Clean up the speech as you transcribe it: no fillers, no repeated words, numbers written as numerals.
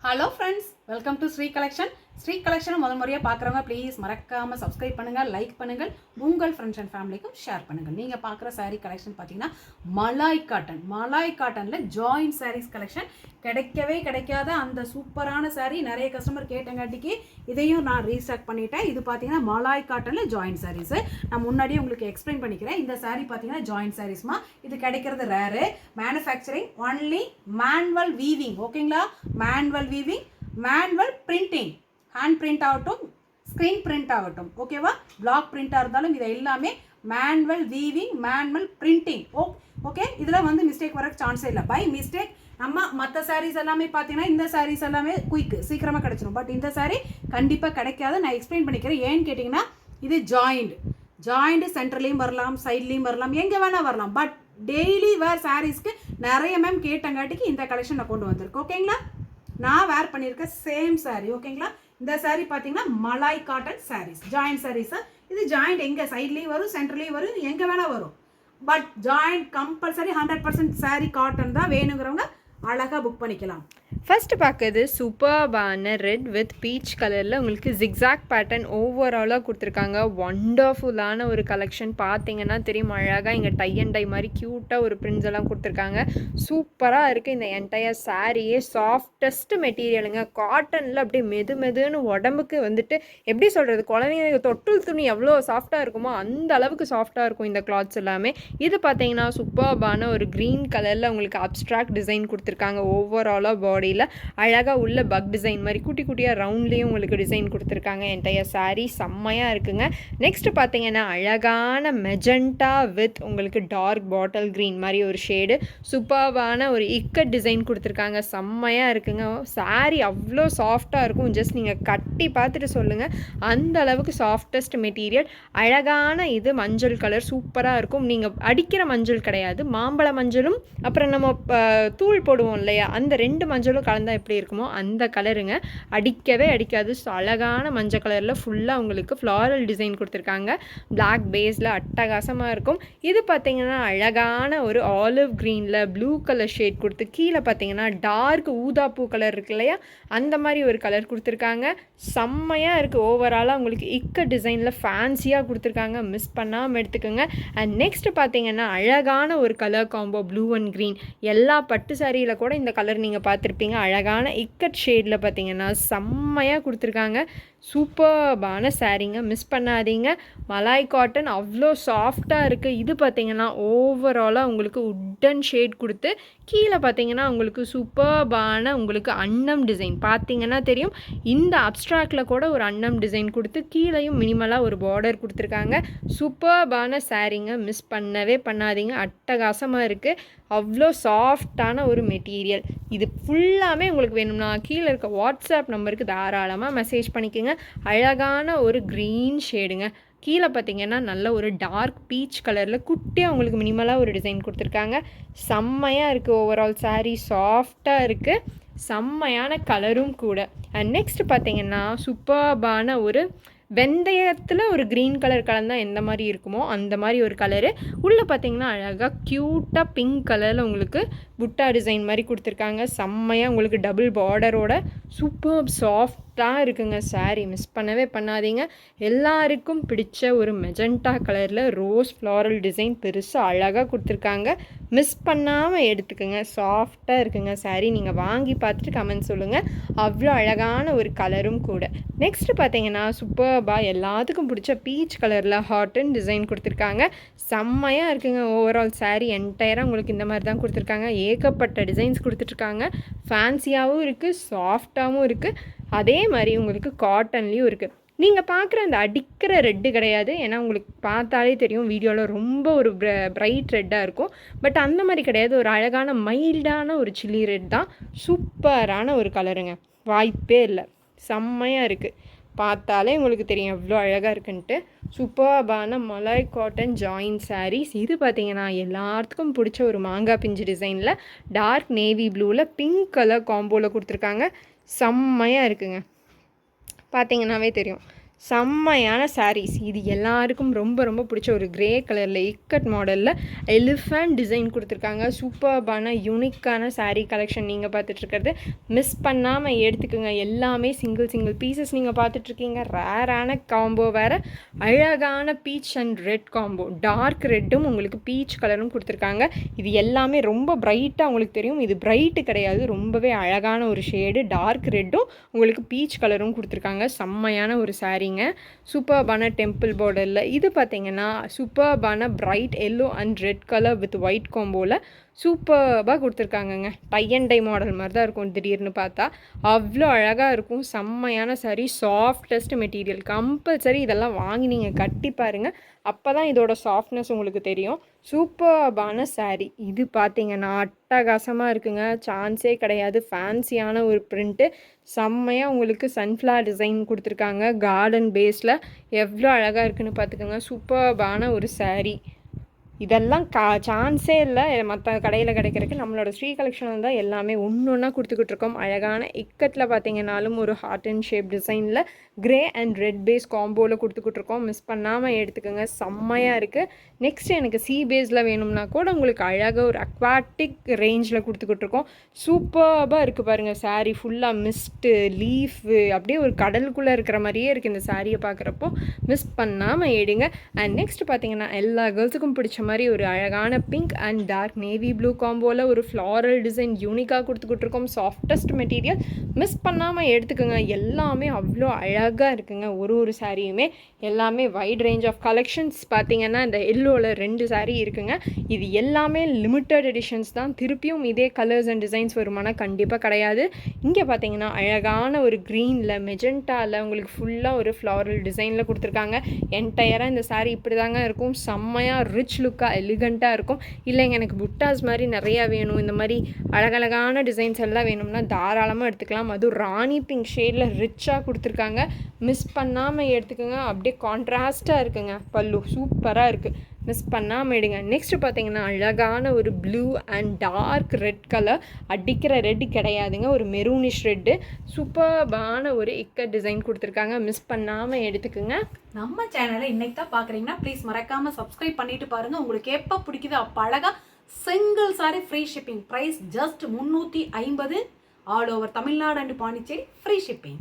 Hello friends, welcome to Sri collection. Sri கலெக்ஷனை முதல் முறையாக பார்க்குறவங்க ப்ளீஸ் மறக்காமல் சப்ஸ்கிரைப் பண்ணுங்கள், லைக் பண்ணுங்கள், உங்கள் ஃப்ரெண்ட்ஸ் அண்ட் ஃபேமிலிக்கும் ஷேர் பண்ணுங்கள். நீங்கள் பார்க்குற சாரீ கலெக்ஷன் பார்த்தீங்கன்னா மலாய் காட்டனில் ஜாயின்ட் சாரீஸ் கலெக்ஷன். கிடைக்கவே கிடைக்காத அந்த சூப்பரான சாரீ நிறைய கஸ்டமர் கேட்டங்காட்டிக்கு இதையும் நான் ரீஸ்டாக் பண்ணிட்டேன். இது பார்த்தீங்கன்னா மலாய் காட்டனில் ஜாயின்ட் சாரீஸு. நான் முன்னாடியே உங்களுக்கு எக்ஸ்பிளைன் பண்ணிக்கிறேன். இந்த சாரீ பார்த்தீங்கன்னா ஜாயின்ட் சாரீஸ்மா. இது கிடைக்கிறது rare. Manufacturing only manual weaving. ஓகேங்களா? Manual weaving, manual printing, hand print ஆகட்டும், ஸ்க்ரீன் பிரிண்ட் ஆகட்டும், ஓகேவா? பிளாக் பிரிண்டாக இருந்தாலும் இது எல்லாமே manual weaving, manual printing. Okay, இதில் மிஸ்டேக் வர சான்ஸே இல்லை. பை மிஸ்டேக் நம்ம மற்ற சாரீஸ் எல்லாமே பார்த்தீங்கன்னா இந்த சாரீஸ் எல்லாமே குயிக்கு சீக்கிரமாக கிடச்சிடும். பட் இந்த சாரீ கண்டிப்பாக கிடைக்காது. நான் எக்ஸ்பிளைன் பண்ணிக்கிறேன். ஏன்னு கேட்டிங்கன்னா இது ஜாயிண்ட் சென்டர்லேயும் வரலாம், சைட்லேயும் வரலாம், எங்கே வேணால் வரலாம். பட் டெய்லி வேர் சாரீஸ்க்கு நிறைய மேம் கேட்டங்காட்டிக்கு இந்த கலெக்ஷன் நான் கொண்டு வந்திருக்கேன். ஓகேங்களா? நான் வேர் பண்ணியிருக்க சேம் சாரீ. ஓகேங்களா? இந்த சாரீ பார்த்தீங்கன்னா மலாய் காட்டன் சாரீஸ், ஜாயிண்ட் சாரீஸ். இது ஜாயிண்ட் எங்கே சைட்லேயும் வரும், சென்டர்லேயும் வரும், எங்கே வேணால் வரும். But joint compulsory 100% sari cotton தான். வேணுங்கிறவங்க அழகாக புக் பண்ணிக்கலாம். ஃபஸ்ட்டு பார்க்குறது சூப்பர்பான ரெட் வித் பீச் கலரில் உங்களுக்கு ஜிக்ஸாக் பேட்டர்ன் ஓவராலாக கொடுத்துருக்காங்க. ஒண்டர்ஃபுல்லான ஒரு கலெக்ஷன். பார்த்தீங்கன்னா தெரியும், அழகாக இங்கே டை அண்ட் டை மாதிரி க்யூட்டாக ஒரு பிரிண்ட்ஸ் எல்லாம் கொடுத்துருக்காங்க. சூப்பராக இருக்குது. இந்த என்டையர் சாரியே சாஃப்டஸ்ட் மெட்டீரியலுங்க. காட்டனில் அப்படியே மெதுன்னு உடம்புக்கு எப்படி சொல்கிறது, குழந்தைங்க தொட்டில் துணி எவ்வளோ சாஃப்டாக இருக்குமோ அந்த அளவுக்கு சாஃப்டாக இருக்கும் இந்த கிளாத்ஸ் எல்லாமே. இது பார்த்தீங்கன்னா சூப்பர்பான ஒரு க்ரீன் கலரில் உங்களுக்கு அப்ஸ்ட்ராக்ட் டிசைன் கொடுத்துருக்காங்க. ஓவராலாக பாடியில் அழகாக உள்ள பக் டிசைன் மாதிரி குட்டி குட்டியாக ரவுண்ட்லேயும் உங்களுக்கு டிசைன் கொடுத்துருக்காங்க. என்டையர் சாரீ செம்மையாக இருக்குங்க. நெக்ஸ்ட் பார்த்தீங்கன்னா அழகான மெஜெண்டா வித் உங்களுக்கு டார்க் பாட்டில் க்ரீன் மாதிரி ஒரு ஷேடு. சூப்பர்வான ஒரு இக்கட் டிசைன் கொடுத்துருக்காங்க. செம்மையாக இருக்குங்க. சாரீ அவ்வளோ சாஃப்டாக இருக்கும். ஜஸ்ட் நீங்கள் கட்டி பார்த்துட்டு சொல்லுங்கள், அந்த அளவுக்கு சாஃப்டஸ்ட் மெட்டீரியல். அழகான இது மஞ்சள் கலர் சூப்பராக இருக்கும். நீங்கள் அடிக்கிற மஞ்சள் கிடையாது, மாம்பழ மஞ்சளும் அப்புறம் நம்ம தூள் போடுவோம் இல்லையா, அந்த ரெண்டு மஞ்சளும் கலந்தால் எப்படி இருக்குமோ அந்த கலருங்க. அடிக்கவே அடிக்காது. அழகான மஞ்சள் கலரில் ஃபுல்லாக உங்களுக்கு ஃப்ளாரல் டிசைன் கொடுத்துருக்காங்க. பிளாக் பேஸில் அட்டகாசமாக இருக்கும். இது பார்த்தீங்கன்னா அழகான ஒரு ஆலிவ் க்ரீனில் ப்ளூ கலர் ஷேட் கொடுத்து கீழே பார்த்தீங்கன்னா டார்க் ஊதாப்பூ கலர் இருக்கு இல்லையா, அந்த மாதிரி ஒரு கலர் கொடுத்துருக்காங்க. செம்மையாக இருக்குது. ஓவராலாக உங்களுக்கு இக்க டிசைனில் ஃபேன்சியாக கொடுத்துருக்காங்க. மிஸ் பண்ணாமல் எடுத்துக்கோங்க. அண்ட் நெக்ஸ்ட் பார்த்தீங்கன்னா அழகான ஒரு colour combo blue and green. எல்லா பட்டு சாரியில் கூட இந்த கலர் நீங்கள் பார்த்துருப்பீங்க. அழகான இக்கட் ஷேடில் பார்த்தீங்கன்னா செம்மையாக கொடுத்துருக்காங்க. சூப்பர்பான சாரீங்க, மிஸ் பண்ணாதீங்க. மலாய் காட்டன் அவ்வளோ சாஃப்டாக இருக்குது. இது பார்த்தீங்கன்னா ஓவராலாக உங்களுக்கு உட்டன் ஷேட் கொடுத்து கீழே பார்த்தீங்கன்னா உங்களுக்கு சூப்பர்பான உங்களுக்கு அன்னம் டிசைன் பார்த்தீங்கன்னா தெரியும். இந்த அப்ஸ்ட்ராக்டில் கூட ஒரு அன்னம் டிசைன் கொடுத்து கீழேயும் மினிமலாக ஒரு பார்டர் கொடுத்துருக்காங்க. சூப்பர்பான சாரீங்க, மிஸ் பண்ணவே பண்ணாதீங்க. அட்டகாசமாக இருக்குது. அவ்வளோ சாஃப்டான ஒரு மெட்டீரியல். இது ஃபுல்லாமே உங்களுக்கு வேணும்னா கீழே இருக்க வாட்ஸ்அப் நம்பருக்கு தாராளமாக மெசேஜ் பண்ணிக்கோங்க. அழகான ஒரு க்ரீன் ஷேடுங்க. கீழே பார்த்தீங்கன்னா நல்ல ஒரு டார்க் பீச் கலரில் குட்டியாக உங்களுக்கு மினிமலாக ஒரு டிசைன் கொடுத்துருக்காங்க. செம்மையாக இருக்குது. ஓவரால் சாரீ சாஃப்டாக இருக்குது. செம்மையான கலரும் கூட. அண்ட் நெக்ஸ்ட் பார்த்தீங்கன்னா சூப்பர்பான ஒரு வெந்தயத்தில் ஒரு க்ரீன் கலர் கலந்தால் எந்த மாதிரி இருக்குமோ அந்த மாதிரி ஒரு கலரு. உள்ளே பார்த்தீங்கன்னா அழகாக க்யூட்டாக பிங்க் கலரில் உங்களுக்கு புட்டா டிசைன் மாதிரி கொடுத்துருக்காங்க. செம்மையாக உங்களுக்கு டபுள் பார்டரோட சூப்பர் சாஃப்டாக இருக்குங்க சாரீ. மிஸ் பண்ணவே பண்ணாதீங்க. எல்லாருக்கும் பிடிச்ச ஒரு மெஜெண்டா கலரில் ரோஸ் ஃப்ளாரல் டிசைன் பெருசாக அழகாக கொடுத்துருக்காங்க. மிஸ் பண்ணாமல் எடுத்துக்கோங்க. சாஃப்டாக இருக்குங்க சாரீ. நீங்கள் வாங்கி பார்த்துட்டு கமெண்ட் சொல்லுங்கள். அவ்வளோ அழகான ஒரு கலரும் கூட. நெக்ஸ்ட் பார்த்தீங்கன்னா சூப்பர்பா எல்லாத்துக்கும் பிடிச்ச பீச் கலரில் ஹாட் அண்ட் டிசைன் கொடுத்துருக்காங்க. செம்மையாக இருக்குங்க. ஓவரால் சாரீ என்டையராக உங்களுக்கு இந்த மாதிரி தான் கொடுத்துருக்காங்க. ஏகப்பட்ட டிசைன்ஸ் கொடுத்துட்ருக்காங்க. ஃபேன்சியாகவும் இருக்குது, சாஃப்டாகவும் இருக்குது, அதே மாதிரி உங்களுக்கு காட்டன்லேயும் இருக்குது. நீங்கள் பார்க்குற அந்த அடிக்கிற ரெட்டு கிடையாது. ஏன்னா உங்களுக்கு பார்த்தாலே தெரியும் வீடியோவில் ரொம்ப ஒரு பிரைட் ரெட்டாக இருக்கும். பட் அந்த மாதிரி கிடையாது. ஒரு அழகான மைல்டான ஒரு சில்லி ரெட் தான். சூப்பரான ஒரு கலருங்க, வாய்ப்பே இல்லை. செம்மையாக இருக்குது. பார்த்தாலே உங்களுக்கு தெரியும் எவ்வளோ அழகாக இருக்குன்ட்டு. சூப்பர்பான மலாய் காட்டன் ஜாயின் சாரீஸ். இது பார்த்தீங்கன்னா எல்லாத்துக்கும் பிடிச்ச ஒரு மாங்காய் பிஞ்சு டிசைனில் டார்க் நேவி ப்ளூவில் பிங்க் கலர் காம்போவில் கொடுத்துருக்காங்க. செம்மையாக இருக்குங்க. பார்த்தீங்கன்னாவே தெரியும். செம்மையான சாரீஸ். இது எல்லாருக்கும் ரொம்ப ரொம்ப பிடிச்ச ஒரு கிரே கலரில் இக்கட் மாடலில் எலிஃபண்ட் டிசைன் கொடுத்துருக்காங்க. சூப்பர்பான யூனிக்கான சாரீ கலெக்ஷன் நீங்கள் பார்த்துட்ருக்கிறது. மிஸ் பண்ணாமல் எடுத்துக்கோங்க. எல்லாமே சிங்கிள் பீசஸ் நீங்கள் பார்த்துட்ருக்கீங்க. ரேரான காம்போ வேறு, அழகான peach and red combo. Dark ரெட்டும் உங்களுக்கு பீச் கலரும் கொடுத்துருக்காங்க. இது எல்லாமே ரொம்ப பிரைட்டாக உங்களுக்கு தெரியும். இது பிரைட்டு கிடையாது, ரொம்பவே அழகான ஒரு ஷேடு. டார்க் ரெட்டும் உங்களுக்கு பீச் கலரும் கொடுத்துருக்காங்க. செம்மையான ஒரு சாரீங்க. சூப்பர்பான டெம்பிள் பார்டரில். இது பார்த்தீங்கன்னா சூப்பர்பான bright yellow and red colour with white காம்போவில் சூப்பர்பாக கொடுத்துருக்காங்கங்க. டை அண்ட் டை மாடல் மாதிரி தான் இருக்கும் திடீர்னு பார்த்தா. அவ்வளோ அழகாக இருக்கும். செம்மையான சாரீ, சாஃப்டஸ்ட் மெட்டீரியல். கம்பல்சரி இதெல்லாம் வாங்கி நீங்கள் கட்டி பாருங்கள், அப்போ தான் இதோட சாஃப்ட்னஸ் உங்களுக்கு தெரியும். சூப்பர்பான சாரீ. இது பார்த்தீங்கன்னா அட்டகாசமாக இருக்குங்க, சான்ஸே கிடையாது. ஃபேன்சியான ஒரு பிரிண்ட்டு, செம்மையாக உங்களுக்கு சன்ஃப்ளவர் டிசைன் கொடுத்துருக்காங்க கார்டன் பேஸில். எவ்வளோ அழகாக இருக்குன்னு பார்த்துக்கோங்க. சூப்பர்பான ஒரு சாரீ. இதெல்லாம் சான்ஸே இல்லை மற்ற கடையில் கிடைக்கிறதுக்கு. நம்மளோட ஸ்ரீ கலெக்ஷனில் தான் எல்லாமே ஒன்று ஒன்றா கொடுத்துக்கிட்டு இருக்கோம். அழகான இக்கட்டில் பார்த்தீங்கன்னாலும் ஒரு ஹார்ட் அண்ட் ஷேப் டிசைனில் கிரே அண்ட் ரெட் பேஸ் காம்போவில் கொடுத்துக்கிட்டு இருக்கோம். மிஸ் பண்ணாமல் எடுத்துக்கோங்க, செம்மையாக இருக்குது. நெக்ஸ்ட் எனக்கு சி பேஸில் வேணும்னா கூட உங்களுக்கு அழகாக ஒரு அக்வாட்டிக் ரேஞ்சில் கொடுத்துக்கிட்டு இருக்கோம். சூப்பராக இருக்குது பாருங்கள். சாரீ ஃபுல்லாக மிஸ்ட்டு லீஃபு, அப்படியே ஒரு கடலுக்குள்ளே இருக்கிற மாதிரியே இருக்குது இந்த சாரியை பார்க்குறப்போ. மிஸ் பண்ணாமல் எடுங்க. அண்ட் நெக்ஸ்ட் பார்த்தீங்கன்னா எல்லா கேர்ள்ஸுக்கும் பிடிச்ச மாதிரி ஒரு அழகான pink and dark navy blue காம்போவில் ஒரு ஃப்ளாரல் டிசைன் யூனிக்காக கொடுத்துக்கிட்டு இருக்கோம். Softest material. மிஸ் பண்ணாமல் எடுத்துக்கோங்க. எல்லாமே அவ்வளோ அழகாக இருக்குங்க. ஒரு சாரியுமே எல்லாமே வைட் ரேஞ்ச் ஆஃப் கலெக்ஷன்ஸ். பார்த்தீங்கன்னா இந்த எல்லோவில் 2 சாரீ இருக்குங்க. இது எல்லாமே லிமிட்டட் எடிஷன்ஸ் தான். திருப்பியும் இதே கலர்ஸ் அண்ட் டிசைன்ஸ் வருமானா கண்டிப்பாக கிடையாது. இங்கே பார்த்தீங்கன்னா அழகான ஒரு க்ரீனில் மெஜெண்டாவில் உங்களுக்கு ஃபுல்லாக ஒரு ஃப்ளாரல் டிசைனில் கொடுத்துருக்காங்க. என்டையராக இந்த சாரீ இப்படி தாங்க இருக்கும். செம்மையாக ரிச் லுக்காக எலிகண்ட்டாக இருக்கும். இல்லைங்க எனக்கு புட்டாஸ் மாதிரி நிறையா வேணும், இந்த மாதிரி அழகழகான டிசைன்ஸ் எல்லாம் வேணும்னா தாராளமாக எடுத்துக்கலாம். அதுவும் ராணி பிங்க் ஷேடில் ரிச்சாக கொடுத்துருக்காங்க. மிஸ் பண்ணாமல் எடுத்துக்கோங்க. அப்படியே கான்ட்ராஸ்ட்டாக இருக்குங்க. பல்லு சூப்பராக இருக்குது. மிஸ் பண்ணாமல் எடுங்க. நெக்ஸ்ட் பார்த்தீங்கன்னா அழகான ஒரு blue and dark red colour. அடிக்கிற ரெட் கிடையாதுங்க, ஒரு மெரூனிஷ் ரெட்டு. சூப்பர்பான ஒரு இக்கட் டிசைன் கொடுத்துருக்காங்க. மிஸ் பண்ணாமல் எடுத்துக்கோங்க. நம்ம சேனலை இன்னைக்கு தான் பார்க்குறீங்கன்னா ப்ளீஸ் மறக்காமல் சப்ஸ்கிரைப் பண்ணிட்டு பாருங்கள். உங்களுக்கு எப்போ பிடிக்குதோ அப்போ அழகாக single sari free shipping. Price just 350. All over Tamil Nadu and Pondicherry free shipping.